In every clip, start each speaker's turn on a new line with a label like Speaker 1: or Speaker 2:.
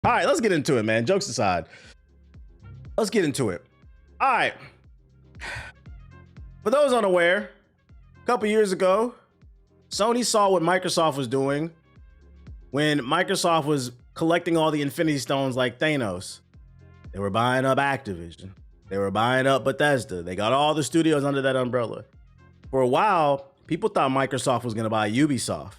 Speaker 1: All right, let's get into it, man. Jokes aside, let's get into it. All right. For those unaware, a couple years ago, Sony saw what Microsoft was doing when Microsoft was collecting all the Infinity Stones like Thanos. They were buying up Activision. They were buying up Bethesda. They got all the studios under that umbrella. For a while, people thought Microsoft was going to buy Ubisoft.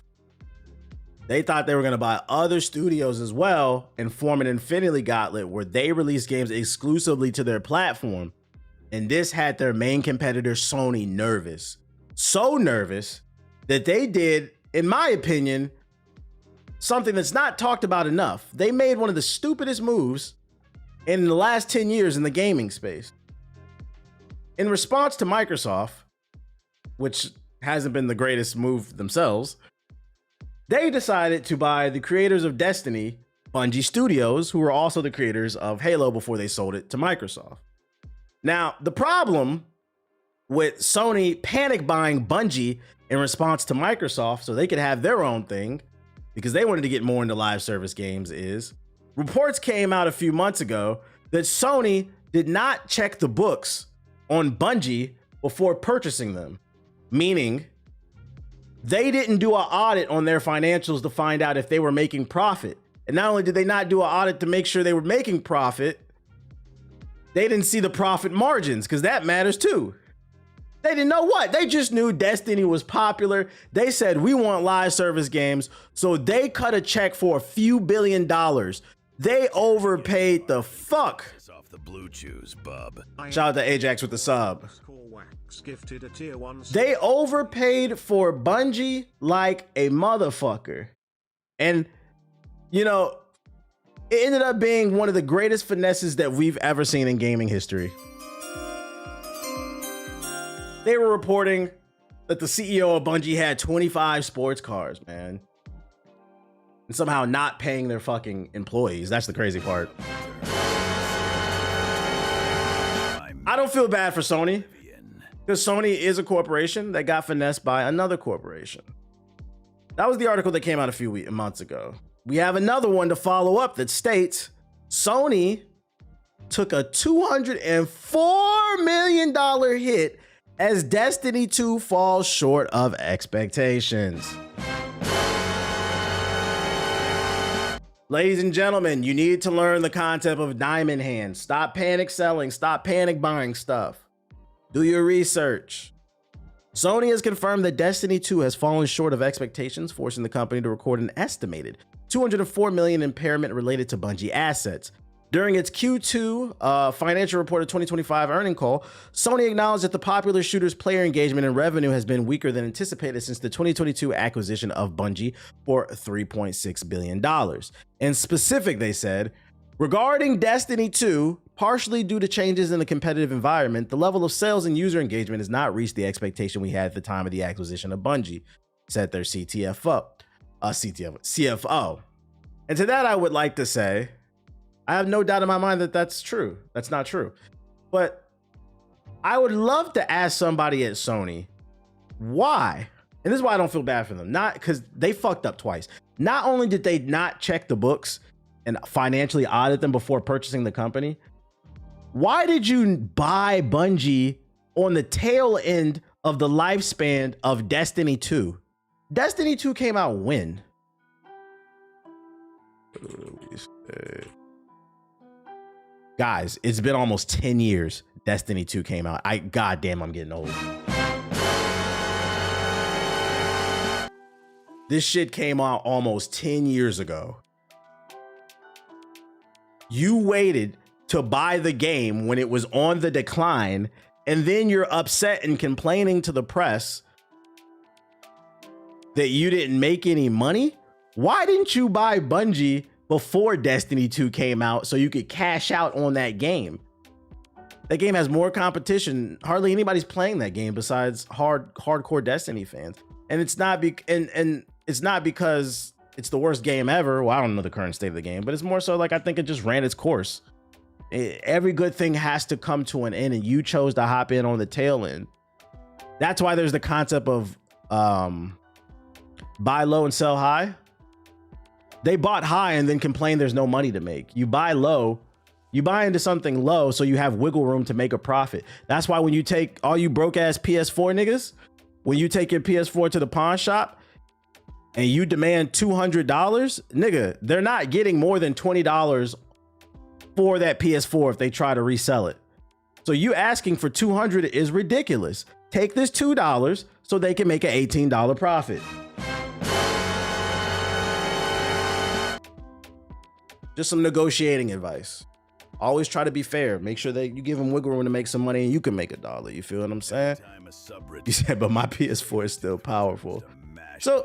Speaker 1: They thought they were going to buy other studios as well and form an Infinity Gauntlet where they release games exclusively to their platform. And this had their main competitor, Sony, nervous. So nervous that they did, in my opinion, something that's not talked about enough. They made one of the stupidest moves in the last 10 years in the gaming space. In response to Microsoft, which hasn't been the greatest move themselves, they decided to buy the creators of Destiny, Bungie Studios, who were also the creators of Halo before they sold it to Microsoft. Now, the problem with Sony panic buying Bungie in response to Microsoft so they could have their own thing, because they wanted to get more into live service games, is reports came out a few months ago that Sony did not check the books on Bungie before purchasing them, meaning they didn't do an audit on their financials to find out if they were making profit. And not only did they not do an audit to make sure they were making profit, they didn't see the profit margins, because that matters too. They didn't know what. They just knew Destiny was popular. They said, we want live service games. So they cut a check for a few $1 billion. They overpaid the fuck.
Speaker 2: Off the blue chews, bub.
Speaker 1: Shout out to Ajax with the sub. They overpaid for Bungie like a motherfucker. And, you know, it ended up being one of the greatest finesses that we've ever seen in gaming history. They were reporting that the CEO of Bungie had 25 sports cars, man. And somehow not paying their fucking employees. That's the crazy part. I don't feel bad for Sony, because Sony is a corporation that got finessed by another corporation. That was the article that came out a few months ago. We have another one to follow up that states Sony took a $204 million hit as Destiny 2 falls short of expectations. Ladies and gentlemen, you need to learn the concept of diamond hands. Stop panic selling. Stop panic buying stuff. Do your research. Sony has confirmed that Destiny 2 has fallen short of expectations, forcing the company to record an estimated $204 million impairment related to Bungie assets. During its Q2 financial report of 2025 earnings call, Sony acknowledged that the popular shooter's player engagement and revenue has been weaker than anticipated since the 2022 acquisition of Bungie for $3.6 billion. In specific, they said, regarding Destiny 2, partially due to changes in the competitive environment, the level of sales and user engagement has not reached the expectation we had at the time of the acquisition of Bungie, said their CFO. And to that, I would like to say, I have no doubt in my mind that that's true. That's not true. But I would love to ask somebody at Sony why. And this is why I don't feel bad for them. Not because they fucked up twice. Not only did they not check the books and financially audit them before purchasing the company, why did you buy Bungie on the tail end of the lifespan of Destiny 2? Destiny 2 came out when? Guys, it's been almost 10 years Destiny 2 came out. Goddamn, I'm getting old. This shit came out almost 10 years ago. You waited to buy the game when it was on the decline, and then you're upset and complaining to the press that you didn't make any money? Why didn't you buy Bungie before Destiny 2 came out so you could cash out on that game? That game has more competition. Hardly anybody's playing that game besides hardcore Destiny fans. And it's not it's not because it's the worst game ever. Well, I don't know the current state of the game, but it's more so like I think it just ran its course. Every good thing has to come to an end, and you chose to hop in on the tail end. That's why there's the concept of buy low and sell high. They bought high and then complain there's no money to make. You buy low, you buy into something low so you have wiggle room to make a profit. That's why when you take all you broke ass PS4 niggas, when you take your PS4 to the pawn shop and you demand $200, nigga, they're not getting more than $20 for that PS4 if they try to resell it. So you asking for $200 is ridiculous. Take this $2 so they can make an $18 profit. Just some negotiating advice. Always try to be fair. Make sure that you give them wiggle room to make some money and you can make $1. You feel what I'm saying? You said, but my PS4 is still powerful. So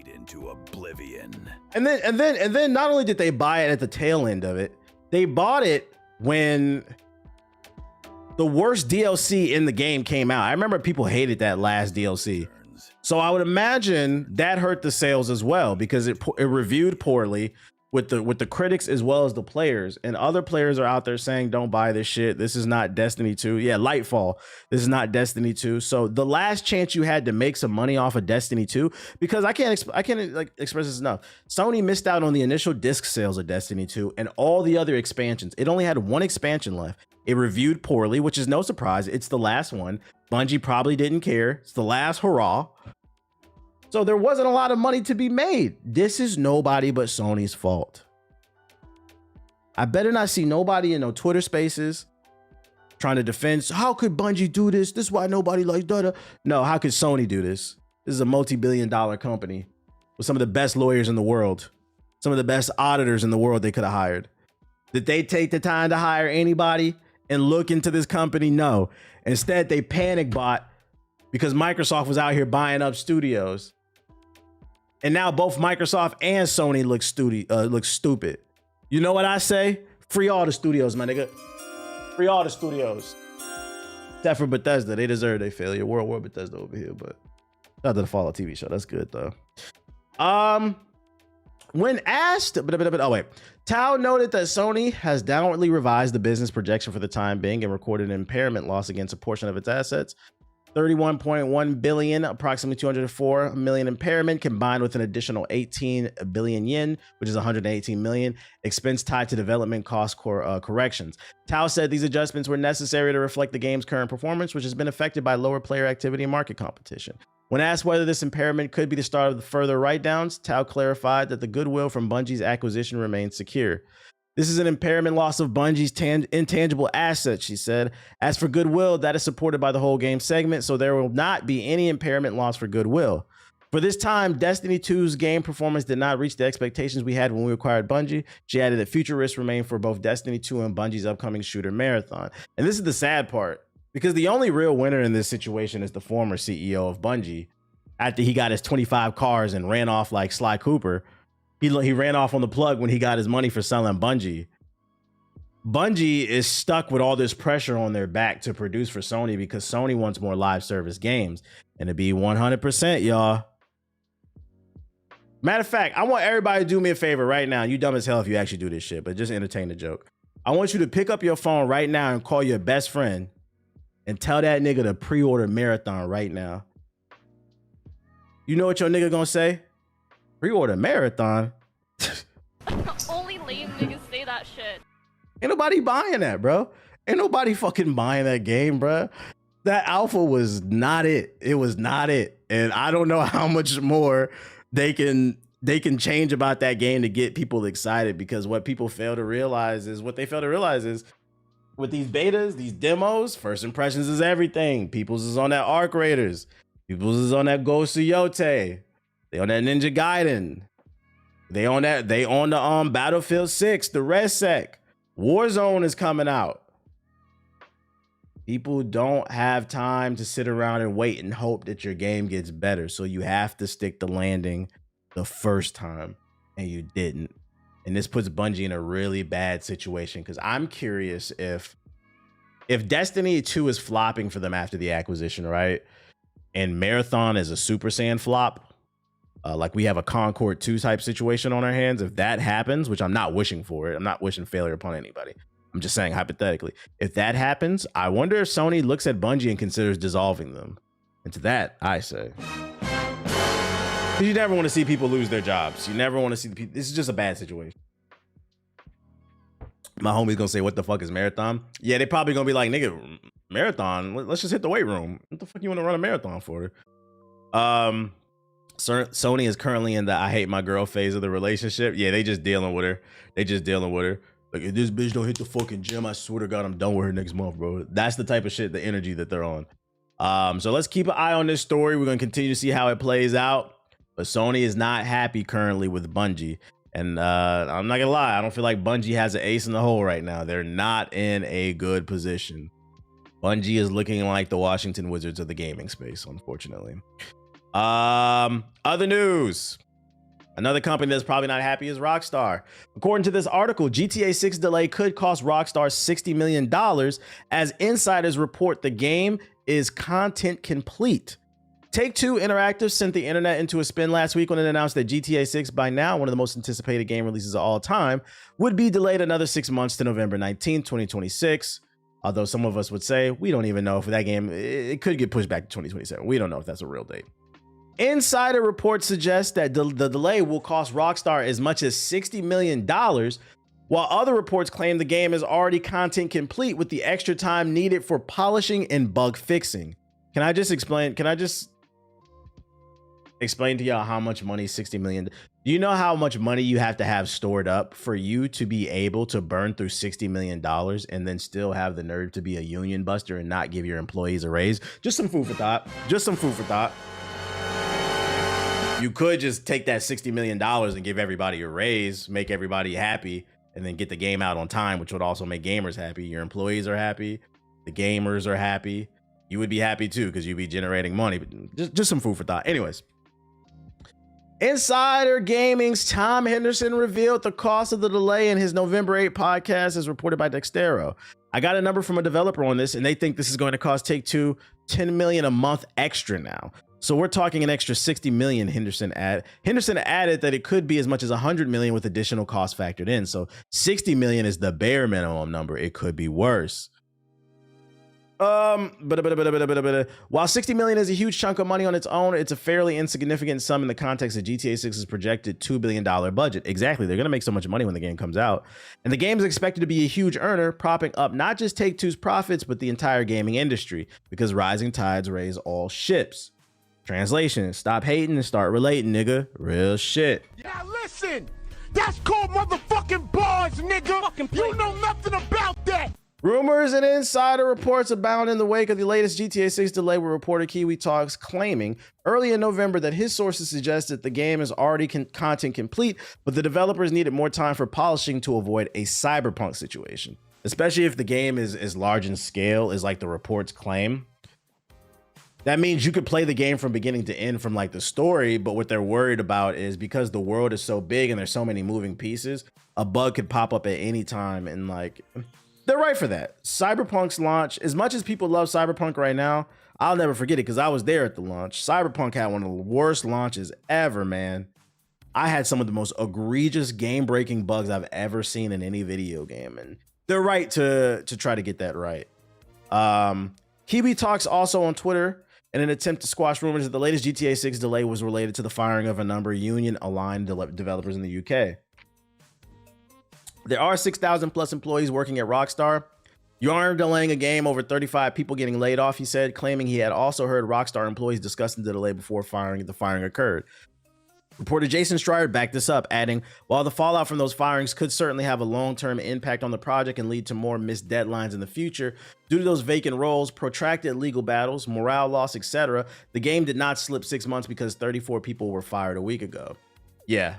Speaker 1: into oblivion. And then not only did they buy it at the tail end of it, they bought it when the worst DLC in the game came out. I remember people hated that last DLC. So I would imagine that hurt the sales as well because it reviewed poorly with the critics as well as the players, and other players are out there saying don't buy this shit. This is not Destiny 2. Yeah, Lightfall. This is not Destiny 2. So the last chance you had to make some money off of Destiny 2, because I can't express this enough. Sony missed out on the initial disc sales of Destiny 2 and all the other expansions. It only had one expansion left. It reviewed poorly, which is no surprise. It's the last one. Bungie probably didn't care. It's the last hurrah. So there wasn't a lot of money to be made. This is nobody but Sony's fault. I better not see nobody in no Twitter spaces trying to defend. How could Bungie do this? This is why nobody likes Dada. No, how could Sony do this? This is a multi-billion-dollar company with some of the best lawyers in the world, some of the best auditors in the world they could have hired. Did they take the time to hire anybody and look into this company? No. Instead, they panic bought because Microsoft was out here buying up studios. And now both Microsoft and Sony look stupid. You know what I say? Free all the studios, my nigga. Free all the studios. Except for Bethesda. They deserve their failure. World War Bethesda over here, but shout out to the Fallout TV show. That's good though. When asked, oh wait. Tao noted that Sony has downwardly revised the business projection for the time being and recorded an impairment loss against a portion of its assets. 31.1 billion, approximately 204 million impairment, combined with an additional 18 billion yen, which is 118 million, expense tied to development cost corrections. Tao said these adjustments were necessary to reflect the game's current performance, which has been affected by lower player activity and market competition. When asked whether this impairment could be the start of the further write-downs, Tao clarified that the goodwill from Bungie's acquisition remains secure. This is an impairment loss of Bungie's intangible assets, she said. As for goodwill, that is supported by the whole game segment, so there will not be any impairment loss for goodwill. For this time, Destiny 2's game performance did not reach the expectations we had when we acquired Bungie. She added that future risks remain for both Destiny 2 and Bungie's upcoming shooter marathon. And this is the sad part, because the only real winner in this situation is the former CEO of Bungie. After he got his 25 cars and ran off like Sly Cooper, he ran off on the plug when he got his money for selling Bungie. Bungie is stuck with all this pressure on their back to produce for Sony because Sony wants more live service games. And to be 100%, y'all. Matter of fact, I want everybody to do me a favor right now. You dumb as hell if you actually do this shit, but just entertain the joke. I want you to pick up your phone right now and call your best friend and tell that nigga to pre-order Marathon right now. You know what your nigga gonna say? Pre-order Marathon?
Speaker 3: Only lame niggas say that shit.
Speaker 1: Ain't nobody buying that, bro. Ain't nobody fucking buying that game, bro. That alpha was not it. It was not it. And I don't know how much more they can change about that game to get people excited, because what people fail to realize is with these betas, these demos, first impressions is everything. People's is on that Arc Raiders. People's is on that Ghost of Yote. They on that Ninja Gaiden. They on the Battlefield 6, the ResSec. Warzone is coming out. People don't have time to sit around and wait and hope that your game gets better. So you have to stick the landing the first time, and you didn't. And this puts Bungie in a really bad situation, because I'm curious if Destiny 2 is flopping for them after the acquisition, right? And Marathon is a Super Saiyan flop, like we have a Concord 2 type situation on our hands. If that happens, which I'm not wishing for it, I'm not wishing failure upon anybody. I'm just saying hypothetically, if that happens, I wonder if Sony looks at Bungie and considers dissolving them. And to that, I say, You never want to see people lose their jobs. You never want to see the people. This is just a bad situation. My homie's gonna say, what the fuck is marathon? Yeah, they probably gonna be like, nigga, marathon, let's just hit the weight room. What the fuck you want to run a marathon for? Sony is currently in the I hate my girl phase of the relationship. Yeah, they just dealing with her. Like, if this bitch don't hit the fucking gym, I swear to God, I'm done with her next month, bro. That's the type of shit, the energy that they're on. So let's keep an eye on this story. We're gonna continue to see how it plays out. But Sony is not happy currently with Bungie. And I'm not gonna lie, I don't feel like Bungie has an ace in the hole right now. They're not in a good position. Bungie is looking like the Washington Wizards of the gaming space, unfortunately. Other news. Another company that's probably not happy is Rockstar. According to this article, GTA 6 delay could cost Rockstar $60 million as insiders report the game is content complete. Take-Two Interactive sent the internet into a spin last week when it announced that GTA 6, by now one of the most anticipated game releases of all time, would be delayed another 6 months to November 19, 2026. Although some of us would say, we don't even know if that game, it could get pushed back to 2027. We don't know if that's a real date. Insider reports suggest that the delay will cost Rockstar as much as $60 million, while other reports claim the game is already content complete with the extra time needed for polishing and bug fixing. Can I just explain to y'all how much money 60 million? Do you know how much money you have to have stored up for you to be able to burn through $60 million and then still have the nerve to be a union buster and not give your employees a raise? Just some food for thought. You could just take that $60 million and give everybody a raise, make everybody happy, and then get the game out on time, which would also make gamers happy. Your employees are happy. The gamers are happy. You would be happy too, because you'd be generating money. But just some food for thought. Anyways. Insider Gaming's Tom Henderson revealed the cost of the delay in his November 8 podcast, as reported by Dextero. I got a number from a developer on this, and they think this is going to cost Take-Two $10 million a month extra now. So we're talking an extra $60 million, Henderson added. Henderson added that it could be as much as $100 million with additional costs factored in. So $60 million is the bare minimum number. It could be worse. While $60 million is a huge chunk of money on its own, it's a fairly insignificant sum in the context of GTA 6's projected $2 billion budget. Exactly. They're going to make so much money when the game comes out. And the game is expected to be a huge earner, propping up not just Take-Two's profits, but the entire gaming industry, because rising tides raise all ships. Translation, stop hating and start relating, nigga. Real shit.
Speaker 4: Now listen, that's called motherfucking bars, nigga. You know nothing about that.
Speaker 1: Rumors and insider reports abound in the wake of the latest GTA 6 delay, with reporter Kiwi Talks claiming early in November that his sources suggested the game is already content complete, but the developers needed more time for polishing to avoid a cyberpunk situation, especially if the game is as large in scale as like the reports claim. That means you could play the game from beginning to end from like the story, but what they're worried about is because the world is so big and there's so many moving pieces, a bug could pop up at any time, and like they're right for that. Cyberpunk's launch, as much as people love Cyberpunk right now, I'll never forget it because I was there at the launch. Cyberpunk had one of the worst launches ever, man. I had some of the most egregious game-breaking bugs I've ever seen in any video game, and they're right to try to get that right. Kiwi Talks also on Twitter, in an attempt to squash rumors that the latest GTA 6 delay was related to the firing of a number of union-aligned developers in the UK. There are 6,000 plus employees working at Rockstar. You aren't delaying a game over 35 people getting laid off, he said, claiming he had also heard Rockstar employees discussing the delay before the firing occurred. Reporter Jason Schreier backed this up, adding, while the fallout from those firings could certainly have a long-term impact on the project and lead to more missed deadlines in the future, due to those vacant roles, protracted legal battles, morale loss, etc., the game did not slip 6 months because 34 people were fired a week ago. Yeah,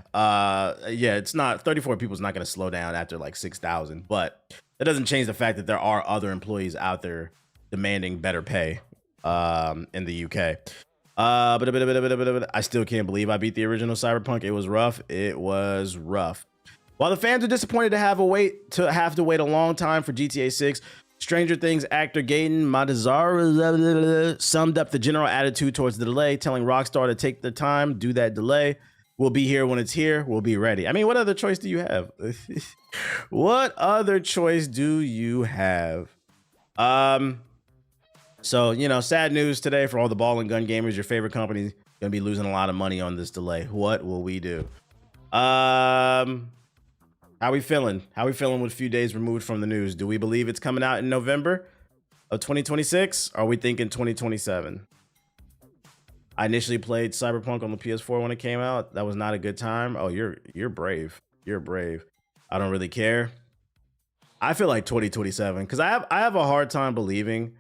Speaker 1: it's not, 34 people is not going to slow down after like 6,000, but that doesn't change the fact that there are other employees out there demanding better pay in the UK. I still can't believe I beat the original Cyberpunk. It was rough. While the fans are disappointed to have to wait a long time for GTA 6, Stranger Things actor Gaten Matarazzo summed up the general attitude towards the delay, telling Rockstar to take their time, do that delay. We'll be here when it's here. We'll be ready. I mean, what other choice do you have? What other choice do you have? So, you know, sad news today for all the ball and gun gamers. Your favorite company Gonna be losing a lot of money on this delay. What will we do? How we feeling? How we feeling with a few days removed from the news? Do we believe it's coming out in November of 2026? Or are we thinking 2027? I initially played Cyberpunk on the PS4 when it came out. That was not a good time. Oh, you're brave. You're brave. I don't really care. I feel like 2027 because I have a hard time believing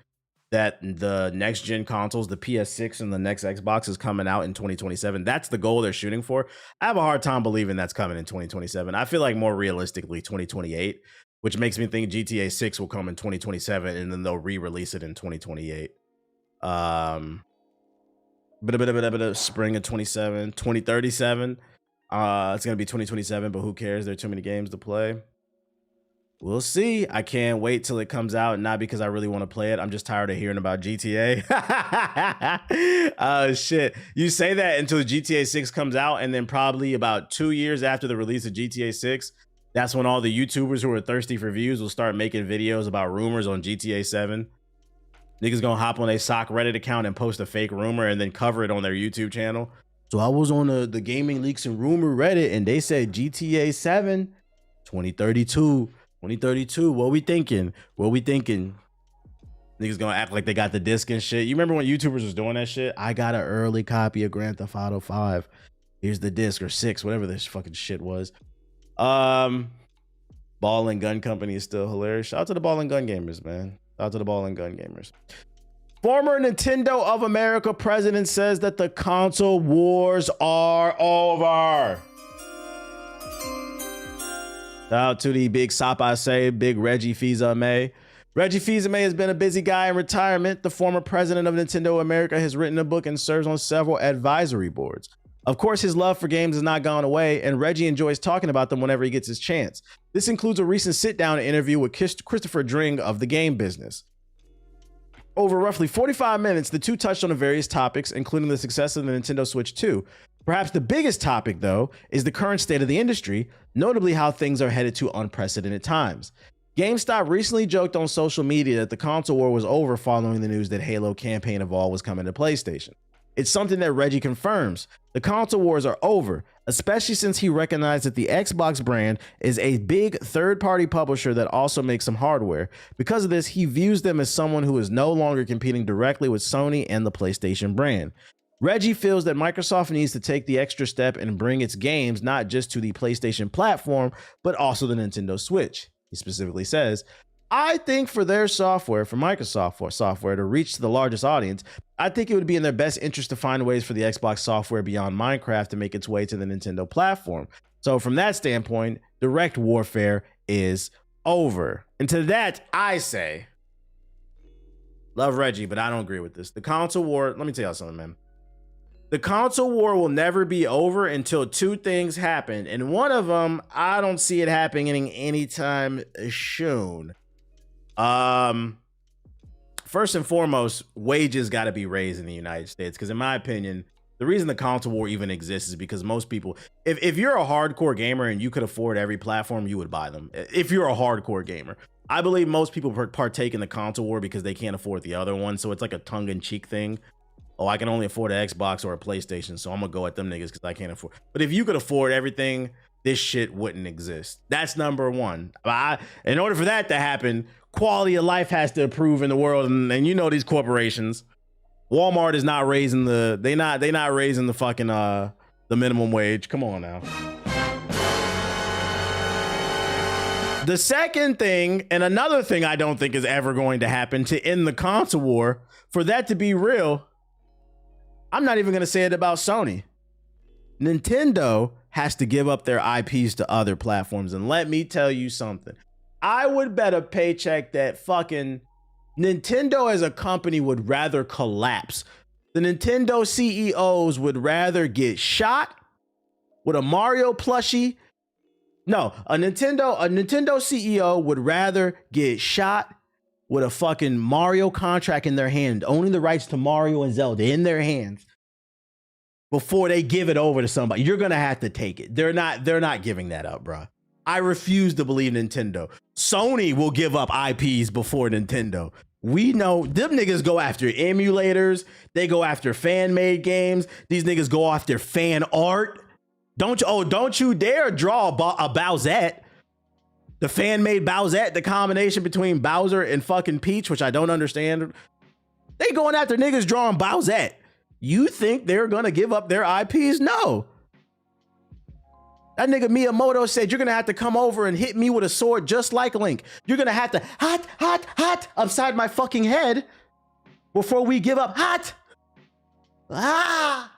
Speaker 1: that the next gen consoles, the PS6 and the next Xbox, is coming out in 2027. That's the goal they're shooting for. I have a hard time believing that's coming in 2027. I feel like more realistically 2028, which makes me think GTA 6 will come in 2027 and then they'll re-release it in 2028. Spring of 2037. It's gonna be 2027, but who cares? There are too many games to play. We'll see. I can't wait till it comes out. Not because I really want to play it. I'm just tired of hearing about GTA. Oh, shit. You say that until GTA 6 comes out, and then probably about 2 years after the release of GTA 6, that's when all the YouTubers who are thirsty for views will start making videos about rumors on GTA 7. Niggas gonna hop on a sock Reddit account and post a fake rumor and then cover it on their YouTube channel. So I was on the Gaming Leaks and Rumor Reddit, and they said GTA 7, 2032. 2032, what we thinking? What we thinking? Niggas gonna act like they got the disc and shit. You remember when YouTubers was doing that shit? I got an early copy of Grand Theft Auto 5. Here's the disc, or 6, whatever this fucking shit was. Ball and Gun Company is still hilarious. Shout out to the Ball and Gun gamers, man. Shout out to the Ball and Gun gamers. Former Nintendo of America president says that the console wars are over. Shout out to the big sop I say, big Reggie Fils-Aimé. Reggie Fils-Aimé has been a busy guy in retirement. The former president of Nintendo America has written a book and serves on several advisory boards. Of course, his love for games has not gone away, and Reggie enjoys talking about them whenever he gets his chance. This includes a recent sit-down interview with Christopher Dring of the game business. Over roughly 45 minutes, the two touched on various topics, including the success of the Nintendo Switch 2. Perhaps the biggest topic, though, is the current state of the industry, notably how things are headed to unprecedented times. GameStop recently joked on social media that the console war was over following the news that Halo Campaign Evolved was coming to PlayStation. It's something that Reggie confirms. The console wars are over, especially since he recognized that the Xbox brand is a big third-party publisher that also makes some hardware. Because of this, he views them as someone who is no longer competing directly with Sony and the PlayStation brand. Reggie feels that Microsoft needs to take the extra step and bring its games not just to the PlayStation platform, but also the Nintendo Switch. He specifically says, I think for their software, for Microsoft software to reach the largest audience, I think it would be in their best interest to find ways for the Xbox software beyond Minecraft to make its way to the Nintendo platform. So from that standpoint, direct warfare is over. And to that, I say, love Reggie, but I don't agree with this. The console war, let me tell y'all something, man. The console war will never be over until two things happen. And one of them, I don't see it happening anytime soon. First and foremost, wages got to be raised in the United States. Because in my opinion, the reason the console war even exists is because most people, if you're a hardcore gamer and you could afford every platform, you would buy them. If you're a hardcore gamer. I believe most people partake in the console war because they can't afford the other one. So it's like a tongue-in-cheek thing. Oh, I can only afford an Xbox or a PlayStation, so I'm gonna go at them niggas because I can't afford. But if you could afford everything, this shit wouldn't exist. That's number one. In order for that to happen, quality of life has to improve in the world, and you know these corporations. Walmart is not raising they not raising the fucking the minimum wage. Come on now. The second thing, and another thing I don't think is ever going to happen to end the console war, for that to be real. I'm not even going to say it about Sony. Nintendo has to give up their IPs to other platforms. And let me tell you something. I would bet a paycheck that fucking Nintendo as a company would rather collapse. The Nintendo CEOs would rather get shot with a Mario plushie. No, a Nintendo CEO would rather get shot with a fucking Mario contract in their hand, owning the rights to Mario and Zelda in their hands before they give it over to somebody. You're gonna have to take it. They're not giving that up, bro. I refuse to believe Nintendo. Sony will give up IPs before Nintendo. We know them niggas go after emulators. They go after fan-made games. These niggas go after fan art. Don't you dare draw a Bowsette. The fan-made Bowsette, the combination between Bowser and fucking Peach, which I don't understand. They going after niggas drawing Bowsette. You think they're gonna give up their IPs? No. That nigga Miyamoto said, you're gonna have to come over and hit me with a sword just like Link. You're gonna have to hot upside my fucking head before we give up. Hot. Ah.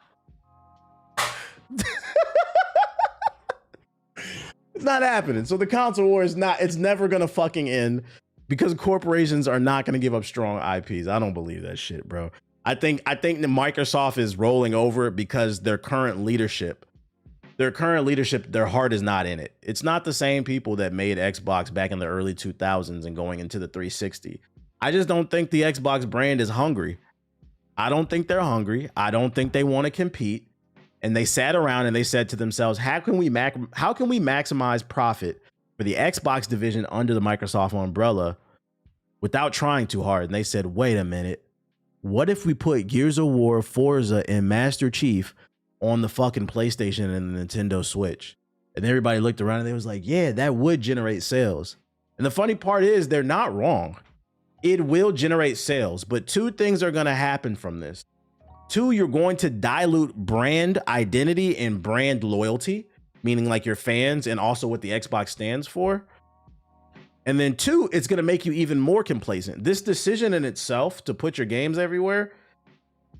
Speaker 1: It's not happening. So the console war is not, it's never gonna fucking end because corporations are not gonna give up strong IPs. I don't believe that shit, bro. I think that Microsoft is rolling over it because their current leadership, their heart is not in it. It's not the same people that made Xbox back in the early 2000s and going into the 360. I just don't think the Xbox brand is hungry. I don't think they're hungry. I don't think they want to compete. And they sat around and they said to themselves, how can we maximize profit for the Xbox division under the Microsoft umbrella without trying too hard? And they said, wait a minute. What if we put Gears of War, Forza, and Master Chief on the fucking PlayStation and the Nintendo Switch? And everybody looked around and they was like, yeah, that would generate sales. And the funny part is they're not wrong. It will generate sales, but two things are going to happen from this. Two, you're going to dilute brand identity and brand loyalty, meaning like your fans and also what the Xbox stands for. And then two, it's going to make you even more complacent. This decision in itself to put your games everywhere,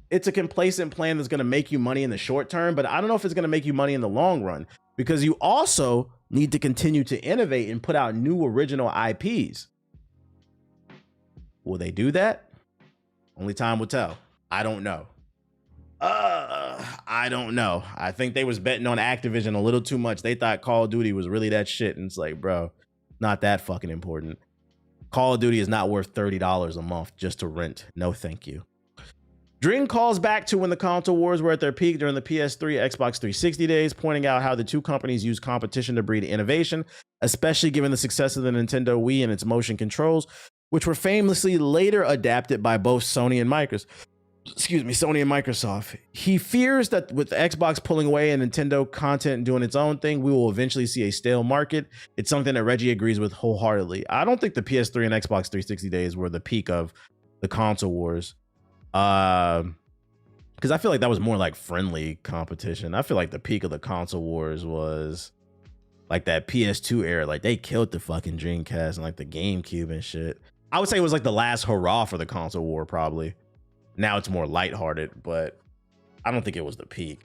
Speaker 1: it's a complacent plan that's going to make you money in the short term, but I don't know if it's going to make you money in the long run, because you also need to continue to innovate and put out new original IPs. Will they do that? Only time will tell. I don't know. I don't know. I think they was betting on Activision a little too much. They thought Call of Duty was really that shit. And it's like, bro, not that fucking important. Call of Duty is not worth $30 a month just to rent. No, thank you. Dream calls back to when the console wars were at their peak during the PS3, Xbox 360 days, pointing out how the two companies use competition to breed innovation, especially given the success of the Nintendo Wii and its motion controls, which were famously later adapted by both Sony and Microsoft. He fears that with Xbox pulling away and Nintendo content doing its own thing, we will eventually see a stale market. It's something that Reggie agrees with wholeheartedly. I don't think the PS3 and Xbox 360 days were the peak of the console wars. Because I feel like that was more like friendly competition. I feel like the peak of the console wars was like that PS2 era. Like they killed the fucking Dreamcast and like the GameCube and shit. I would say it was like the last hurrah for the console war, probably. Now it's more lighthearted, but I don't think it was the peak.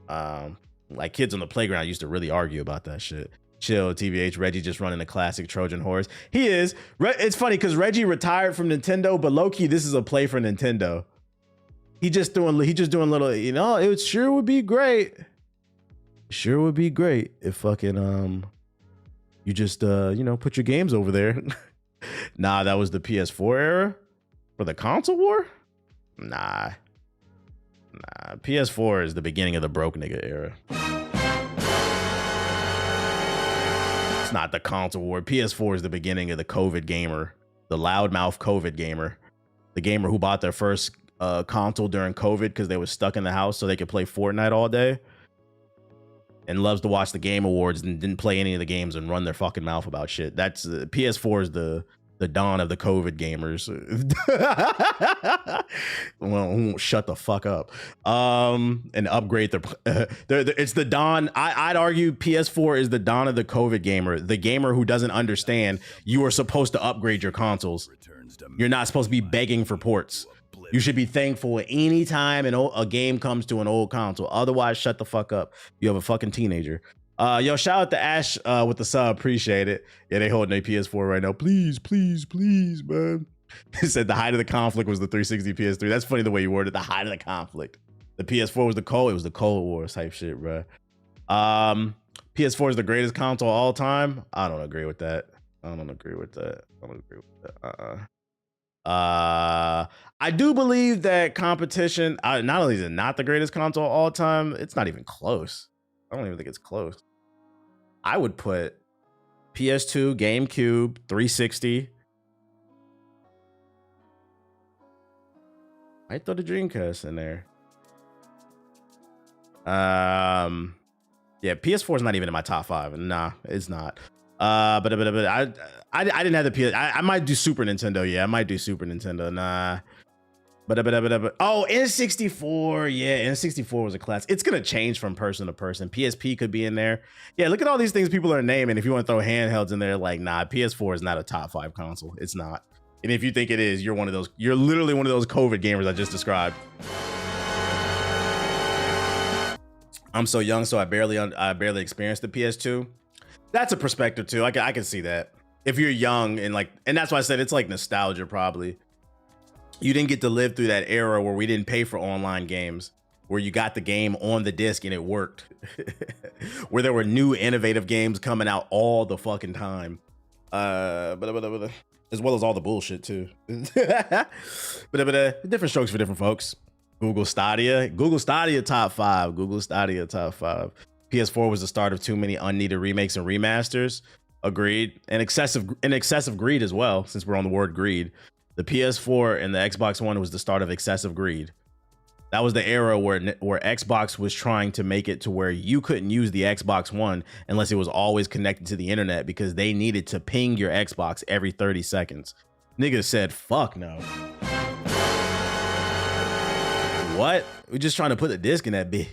Speaker 1: Like kids on the playground used to really argue about that shit. Chill, TVH. Reggie just running a classic Trojan horse. He is. It's funny because Reggie retired from Nintendo, but low key, this is a play for Nintendo. He just doing little, you know, it sure would be great. Sure would be great if fucking you just you know, put your games over there. Nah, that was the PS4 era for the console war. Nah, PS4 is the beginning of the broke nigga era. It's not the console war. PS4 is the beginning of the COVID gamer, the loudmouth COVID gamer, the gamer who bought their first console during COVID because they were stuck in the house so they could play Fortnite all day and loves to watch the Game Awards and didn't play any of the games and run their fucking mouth about shit. That's PS4 is the dawn of the COVID gamers. Well, shut the fuck up. And upgrade their it's the dawn. I'd argue PS4 is the dawn of the COVID gamer, the gamer who doesn't understand you are supposed to upgrade your consoles. You're not supposed to be begging for ports. You should be thankful anytime a game comes to an old console. Otherwise, shut the fuck up. You have a fucking teenager. Yo, shout out to Ash with the sub. Appreciate it. Yeah, they holding a PS4 right now. Please, please, please, man. He said the height of the conflict was the 360 PS3. That's funny the way you worded the height of the conflict. The PS4 was it was the Cold War type shit, bro. PS4 is the greatest console of all time. I don't agree with that. I do believe that competition, not only is it not the greatest console of all time, it's not even close. I don't even think it's close. I would put PS2, GameCube, 360, I'd throw the Dreamcast in there. Yeah, PS4 is not even in my top 5. Nah, it's not. But I didn't have the PS. I might do Super Nintendo. Yeah, I might do Super Nintendo. Nah. But oh, N64. Yeah, N64 was a class. It's gonna change from person to person. PSP could be in there. Yeah, look at all these things people are naming. If you want to throw handhelds in there, like, nah, PS4 is not a top 5 console. It's not. And if you think it is, you're one of those. You're literally one of those COVID gamers I just described. I'm so young, so I barely experienced the PS2. That's a perspective too. I can see that. If you're young and that's why I said it's like nostalgia probably. You didn't get to live through that era where we didn't pay for online games, where you got the game on the disc and it worked. Where there were new innovative games coming out all the fucking time. As well as all the bullshit too. But different strokes for different folks. Google Stadia top 5. Google Stadia top 5. PS4 was the start of too many unneeded remakes and remasters. Agreed. And excessive greed as well, since we're on the word greed. The PS4 and the Xbox One was the start of excessive greed. That was the era where Xbox was trying to make it to where you couldn't use the Xbox One unless it was always connected to the internet, because they needed to ping your Xbox every 30 seconds. Niggas said, fuck no. What? We're just trying to put a disc in that bitch.